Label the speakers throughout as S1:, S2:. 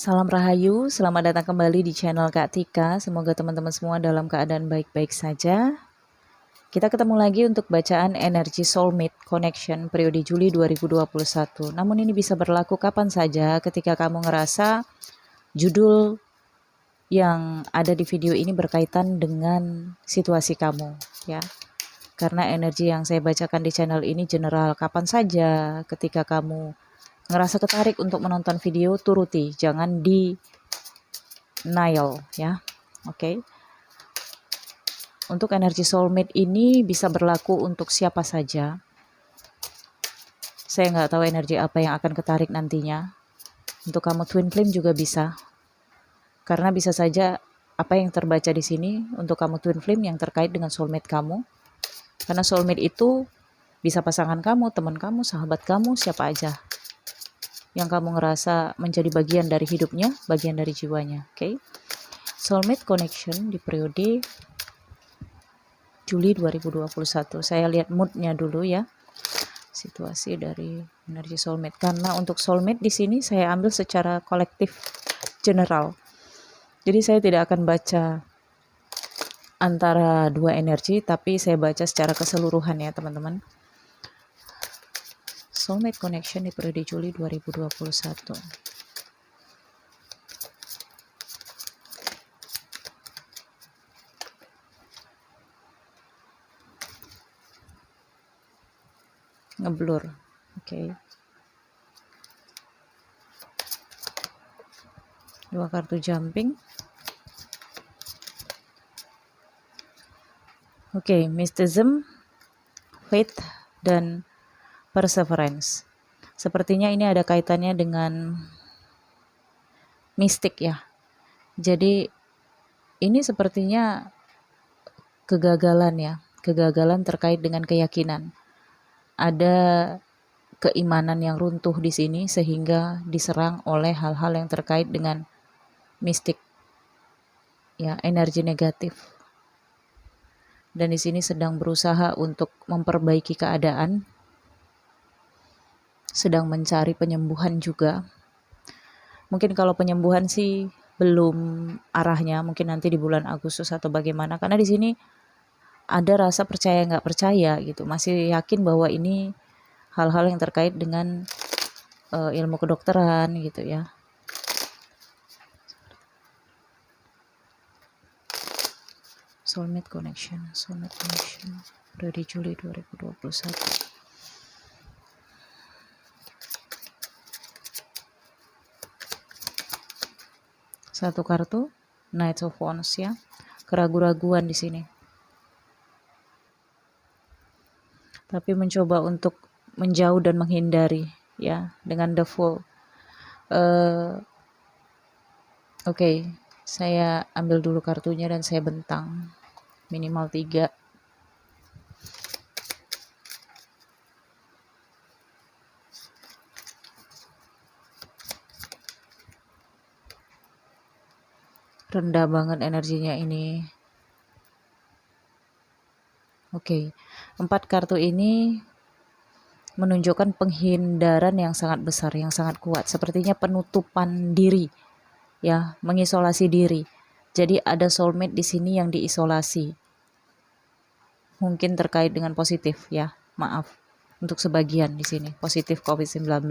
S1: Salam Rahayu, selamat datang kembali di channel Kak Tika. Semoga teman-teman semua dalam keadaan baik-baik saja. Kita ketemu lagi untuk bacaan energi soulmate connection periode Juli 2021. Namun ini bisa berlaku kapan saja ketika kamu ngerasa judul yang ada di video ini berkaitan dengan situasi kamu, ya. Karena energi yang saya bacakan di channel ini general, kapan saja ketika kamu ngerasa tertarik untuk menonton video, turuti, jangan denial, ya. Oke. Untuk energi soulmate ini bisa berlaku untuk siapa saja. Saya nggak tahu energi apa yang akan ketarik nantinya. Untuk kamu twin flame juga bisa. Karena bisa saja apa yang terbaca di sini untuk kamu twin flame yang terkait dengan soulmate kamu. Karena soulmate itu bisa pasangan kamu, teman kamu, sahabat kamu, siapa aja yang kamu ngerasa menjadi bagian dari hidupnya, bagian dari jiwanya. Oke. Soulmate connection di periode Juli 2021. Saya lihat moodnya dulu ya. Situasi dari energi soulmate. Karena untuk soulmate di sini saya ambil secara kolektif general. Jadi saya tidak akan baca antara dua energi, tapi saya baca secara keseluruhan ya teman-teman. Soulmate connection di periode Juli 2021. Ngeblur. Oke. Dua kartu jumping. Oke, mysticism, faith, dan perseverance. Sepertinya ini ada kaitannya dengan mistik ya. Jadi ini sepertinya kegagalan ya. Kegagalan terkait dengan keyakinan. Ada keimanan yang runtuh di sini sehingga diserang oleh hal-hal yang terkait dengan mistik. Ya, energi negatif. Dan di sini sedang berusaha untuk memperbaiki keadaan, sedang mencari penyembuhan juga. Mungkin kalau penyembuhan sih belum arahnya, mungkin nanti di bulan Agustus atau bagaimana. Karena di sini ada rasa percaya nggak percaya gitu, masih yakin bahwa ini hal-hal yang terkait dengan ilmu kedokteran gitu ya. Soulmate connection dari Juli 2021. Satu kartu Knight of Wands ya, keraguan-raguan di sini. Tapi mencoba untuk menjauh dan menghindari ya dengan the Fool. Oke, saya ambil dulu kartunya dan saya bentang minimal 3. Rendah banget energinya ini. Oke, 4 kartu ini menunjukkan penghindaran yang sangat besar, yang sangat kuat. Sepertinya penutupan diri, ya, mengisolasi diri. Jadi ada soulmate di sini yang diisolasi. Mungkin terkait dengan positif, ya, maaf. Untuk sebagian di sini, positif COVID-19.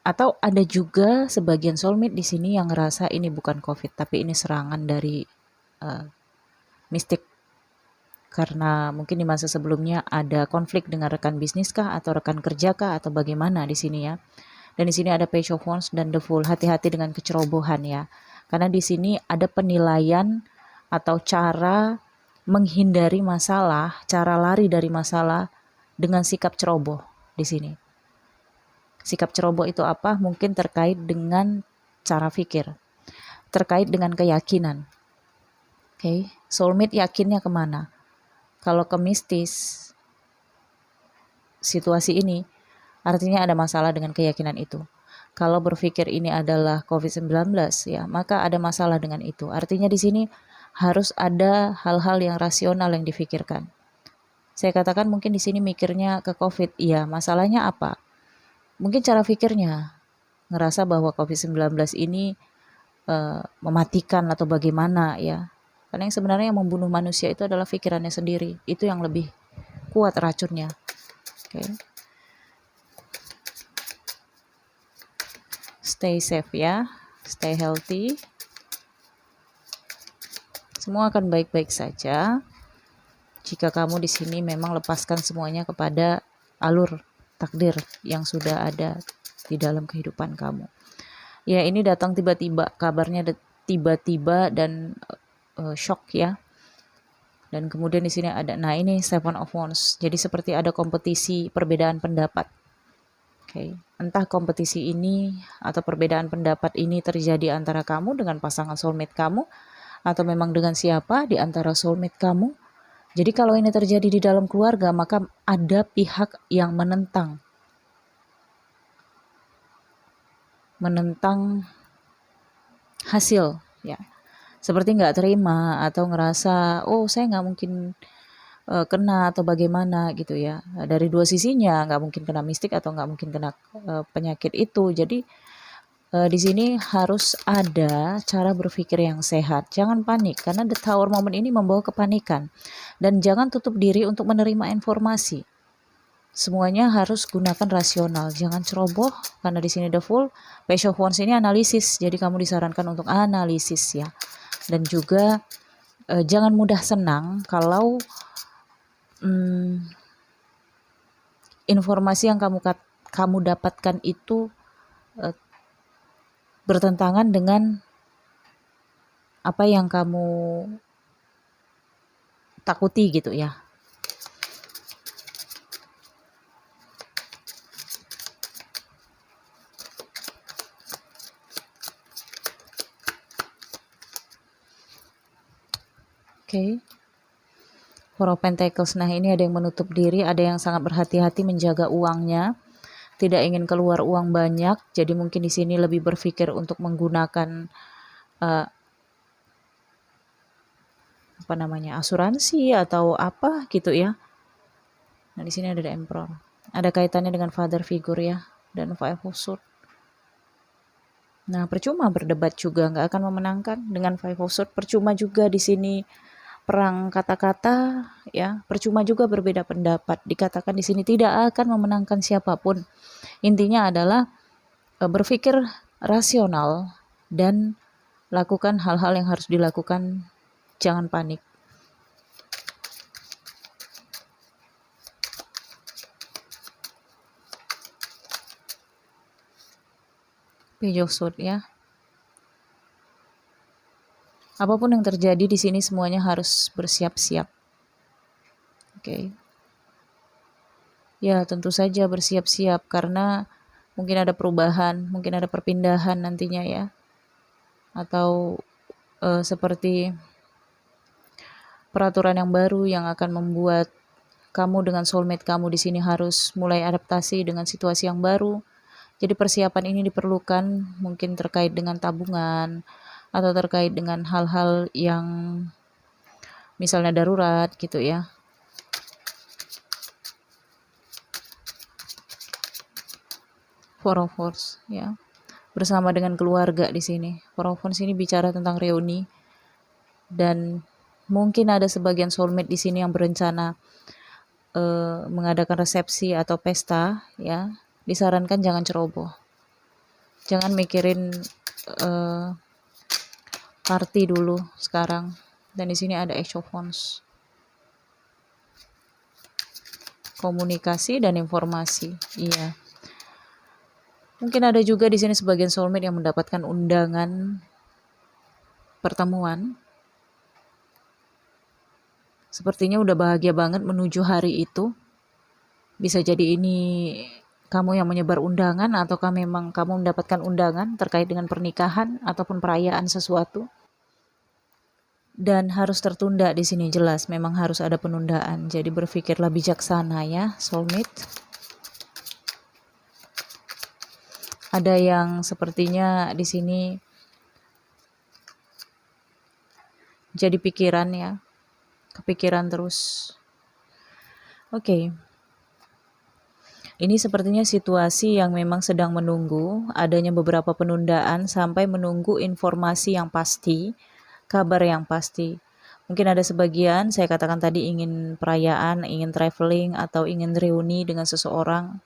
S1: Atau ada juga sebagian soulmate di sini yang ngerasa ini bukan COVID, tapi ini serangan dari mistik. Karena mungkin di masa sebelumnya ada konflik dengan rekan bisnis kah atau rekan kerja kah atau bagaimana di sini ya. Dan di sini ada Page of Wands dan The Fool. Hati-hati dengan kecerobohan ya. Karena di sini ada penilaian atau cara menghindari masalah, cara lari dari masalah dengan sikap ceroboh di sini. Sikap ceroboh itu apa? Mungkin terkait dengan cara pikir, terkait dengan keyakinan. Oke, soulmate yakinnya kemana? Kalau ke mistis, situasi ini artinya ada masalah dengan keyakinan itu. Kalau berpikir ini adalah COVID-19 ya, maka ada masalah dengan itu. Artinya di sini harus ada hal-hal yang rasional yang difikirkan. Saya katakan mungkin di sini mikirnya ke COVID, iya, masalahnya apa? Mungkin cara pikirnya ngerasa bahwa COVID-19 ini mematikan atau bagaimana ya. Karena yang sebenarnya yang membunuh manusia itu adalah pikirannya sendiri. Itu yang lebih kuat racunnya. Okay. Stay safe ya. Stay healthy. Semua akan baik-baik saja. Jika kamu di sini memang lepaskan semuanya kepada alur takdir yang sudah ada di dalam kehidupan kamu. Ya, ini datang tiba-tiba, kabarnya tiba-tiba dan shock ya. Dan kemudian di sini ada, nah ini Seven of Wands. Jadi seperti ada kompetisi perbedaan pendapat. Oke, entah kompetisi ini atau perbedaan pendapat ini terjadi antara kamu dengan pasangan soulmate kamu, atau memang dengan siapa di antara soulmate kamu. Jadi kalau ini terjadi di dalam keluarga, maka ada pihak yang menentang hasil ya, seperti nggak terima atau ngerasa oh saya nggak mungkin kena atau bagaimana gitu ya. Dari dua sisinya, nggak mungkin kena mistik atau nggak mungkin kena penyakit itu. Jadi di sini harus ada cara berpikir yang sehat. Jangan panik karena the Tower moment ini membawa kepanikan, dan jangan tutup diri untuk menerima informasi. Semuanya harus gunakan rasional, jangan ceroboh karena di sini the Fool. Page of Wands ini analisis, jadi kamu disarankan untuk analisis ya. Dan juga jangan mudah senang kalau informasi yang kamu dapatkan itu bertentangan dengan apa yang kamu takuti gitu ya. Oke. Four of Pentacles. Nah, ini ada yang menutup diri, ada yang sangat berhati-hati menjaga uangnya, tidak ingin keluar uang banyak. Jadi mungkin di sini lebih berpikir untuk menggunakan asuransi atau apa gitu ya. Nah, di sini ada the Emperor. Ada kaitannya dengan father figure ya, dan Five of Swords. Nah, percuma berdebat juga, nggak akan memenangkan dengan Five of Swords. Percuma juga di sini perang kata-kata ya, percuma juga berbeda pendapat. Dikatakan di sini tidak akan memenangkan siapapun. Intinya adalah berpikir rasional dan lakukan hal-hal yang harus dilakukan, jangan panik. Page of Swords ya. Apapun yang terjadi di sini semuanya harus bersiap-siap. Oke. Ya, tentu saja bersiap-siap karena mungkin ada perubahan, mungkin ada perpindahan nantinya ya. Atau seperti peraturan yang baru yang akan membuat kamu dengan soulmate kamu di sini harus mulai adaptasi dengan situasi yang baru. Jadi persiapan ini diperlukan, mungkin terkait dengan tabungan atau terkait dengan hal-hal yang misalnya darurat gitu ya. Four of Wands ya. Bersama dengan keluarga di sini. Four of Wands ini bicara tentang reuni, dan mungkin ada sebagian soulmate di sini yang berencana mengadakan resepsi atau pesta ya. Disarankan jangan ceroboh. Jangan mikirin party dulu sekarang. Dan di sini ada Ace of Wands. Komunikasi dan informasi. Iya. Mungkin ada juga di sini sebagian soulmate yang mendapatkan undangan pertemuan. Sepertinya udah bahagia banget menuju hari itu. Bisa jadi ini kamu yang menyebar undangan, ataukah memang kamu mendapatkan undangan terkait dengan pernikahan ataupun perayaan sesuatu. Dan harus tertunda di sini, jelas memang harus ada penundaan. Jadi berpikirlah bijaksana ya, soulmate. Ada yang sepertinya di sini jadi pikiran ya, kepikiran terus. Oke. Ini sepertinya situasi yang memang sedang menunggu adanya beberapa penundaan sampai menunggu informasi yang pasti, kabar yang pasti. Mungkin ada sebagian, saya katakan tadi, ingin perayaan, ingin traveling, atau ingin reuni dengan seseorang,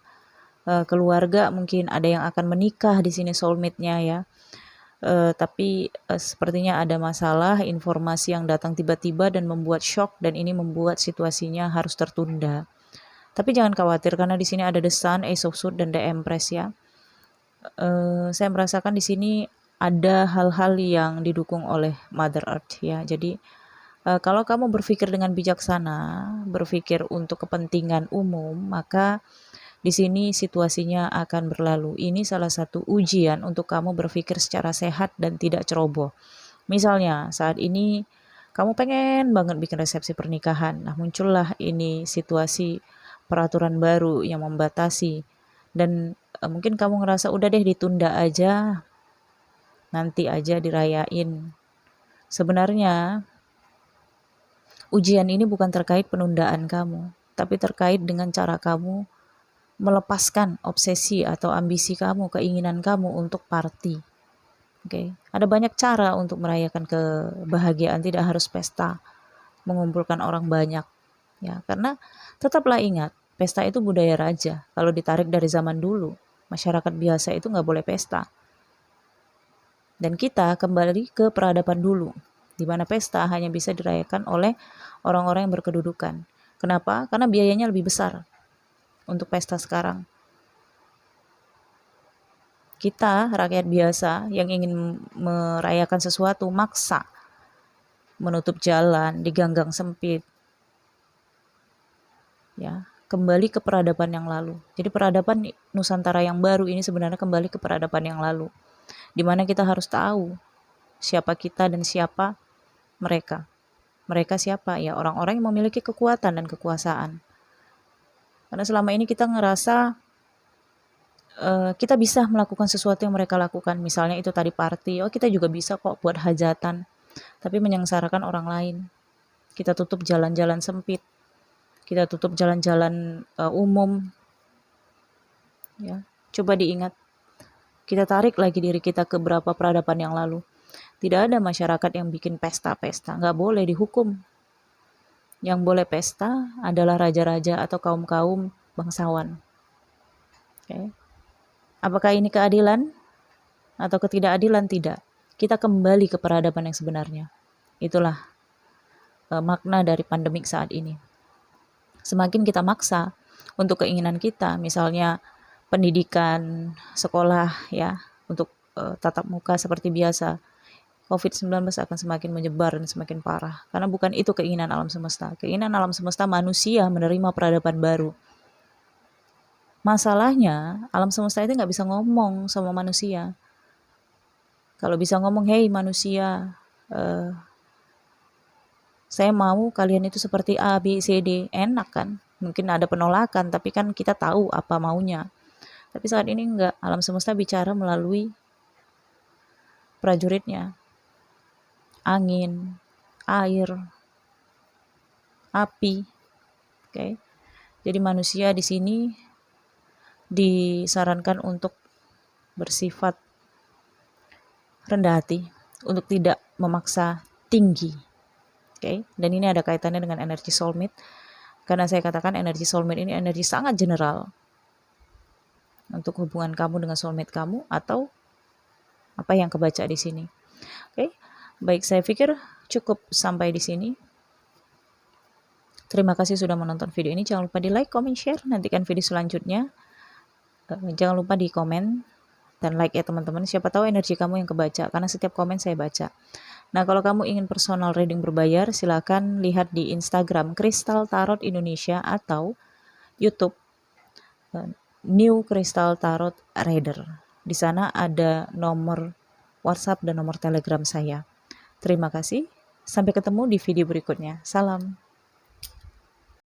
S1: keluarga, mungkin ada yang akan menikah di sini soulmate-nya ya. Tapi sepertinya ada masalah, informasi yang datang tiba-tiba dan membuat shock, dan ini membuat situasinya harus tertunda. Tapi jangan khawatir karena di sini ada The Sun, Ace of Swords, dan The Empress ya. Saya merasakan di sini ada hal-hal yang didukung oleh Mother Earth ya. Jadi kalau kamu berpikir dengan bijaksana, berpikir untuk kepentingan umum, maka di sini situasinya akan berlalu. Ini salah satu ujian untuk kamu berpikir secara sehat dan tidak ceroboh. Misalnya saat ini kamu pengen banget bikin resepsi pernikahan. Nah, muncullah ini situasi peraturan baru yang membatasi, dan mungkin kamu ngerasa udah deh ditunda aja, nanti aja dirayain. Sebenarnya ujian ini bukan terkait penundaan kamu, tapi terkait dengan cara kamu melepaskan obsesi atau ambisi kamu, keinginan kamu untuk party. Oke, ada banyak cara untuk merayakan kebahagiaan, tidak harus pesta, mengumpulkan orang banyak. Ya, karena tetaplah ingat, pesta itu budaya raja. Kalau ditarik dari zaman dulu, masyarakat biasa itu nggak boleh pesta. Dan kita kembali ke peradaban dulu, di mana pesta hanya bisa dirayakan oleh orang-orang yang berkedudukan. Kenapa? Karena biayanya lebih besar untuk pesta sekarang. Kita, rakyat biasa yang ingin merayakan sesuatu, maksa menutup jalan di ganggang sempit, ya, kembali ke peradaban yang lalu. Jadi peradaban Nusantara yang baru ini sebenarnya kembali ke peradaban yang lalu, di mana kita harus tahu siapa kita dan siapa mereka. Mereka siapa? Ya, orang-orang yang memiliki kekuatan dan kekuasaan. Karena selama ini kita ngerasa kita bisa melakukan sesuatu yang mereka lakukan. Misalnya itu tadi party, oh kita juga bisa kok buat hajatan, tapi menyengsarakan orang lain. Kita tutup jalan-jalan sempit, kita tutup jalan-jalan umum. Ya, coba diingat, kita tarik lagi diri kita ke berapa peradaban yang lalu. Tidak ada masyarakat yang bikin pesta-pesta, nggak boleh, dihukum. Yang boleh pesta adalah raja-raja atau kaum-kaum bangsawan. Okay. Apakah ini keadilan atau ketidakadilan? Tidak. Kita kembali ke peradaban yang sebenarnya. Itulah makna dari pandemik saat ini. Semakin kita maksa untuk keinginan kita, misalnya pendidikan, sekolah ya, untuk tatap muka seperti biasa, COVID-19 akan semakin menyebar dan semakin parah. Karena bukan itu keinginan alam semesta. Keinginan alam semesta manusia menerima peradaban baru. Masalahnya, alam semesta itu nggak bisa ngomong sama manusia. Kalau bisa ngomong, hei manusia, saya mau kalian itu seperti A, B, C, D, enak kan? Mungkin ada penolakan, tapi kan kita tahu apa maunya. Tapi saat ini enggak, alam semesta bicara melalui prajuritnya. Angin, air, api. Okay? Jadi manusia di sini disarankan untuk bersifat rendah hati, untuk tidak memaksa tinggi. Okay? Dan ini ada kaitannya dengan energi soulmate, karena saya katakan energi soulmate ini energi sangat general untuk hubungan kamu dengan soulmate kamu atau apa yang kebaca di sini. Oke, baik, saya pikir cukup sampai di sini. Terima kasih sudah menonton video ini. Jangan lupa di like, comment, share. Nantikan video selanjutnya. Jangan lupa di komen dan like ya teman-teman. Siapa tahu energi kamu yang kebaca, karena setiap komen saya baca. Nah, kalau kamu ingin personal reading berbayar, silakan lihat di Instagram Crystal Tarot Indonesia atau YouTube New Crystal Tarot Reader. Di sana ada nomor WhatsApp dan nomor Telegram saya. Terima kasih. Sampai ketemu di video berikutnya. Salam.